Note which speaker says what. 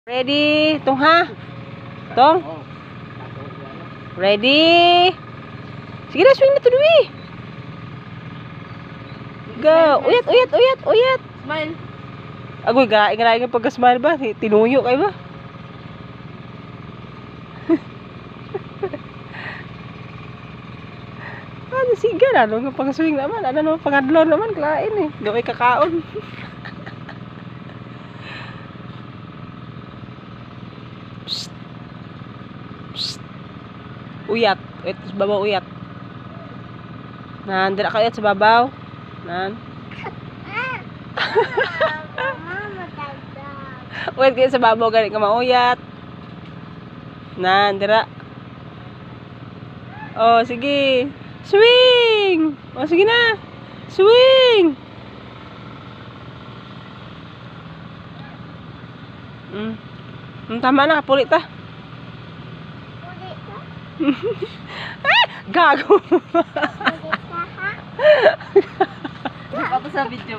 Speaker 1: Ready? Tong ha? Tong? Ready? Sige na, swing na to, Dwi. Go. Uyat, uyat, uyat, uyat.
Speaker 2: Smile.
Speaker 1: Agoy, gaing nga pagka-smile ba? Tinuyo kayo ba? Ano, siga na. Ano nga pang-swing naman? Ano naman, pangadlaw naman. Klain eh. Gawin kakaon. Psst. Psst. Uyat. Uyat sa babaw, uyat. Nan, dira kayo sa babaw. Nan. Uyat kayo sa babaw, ganit ka mauyat. Nan, dira. Oh, sige. Swing! Oh, sige na. Swing! Tama na, kapulit ta. Ah, gago.
Speaker 2: Ako sa video.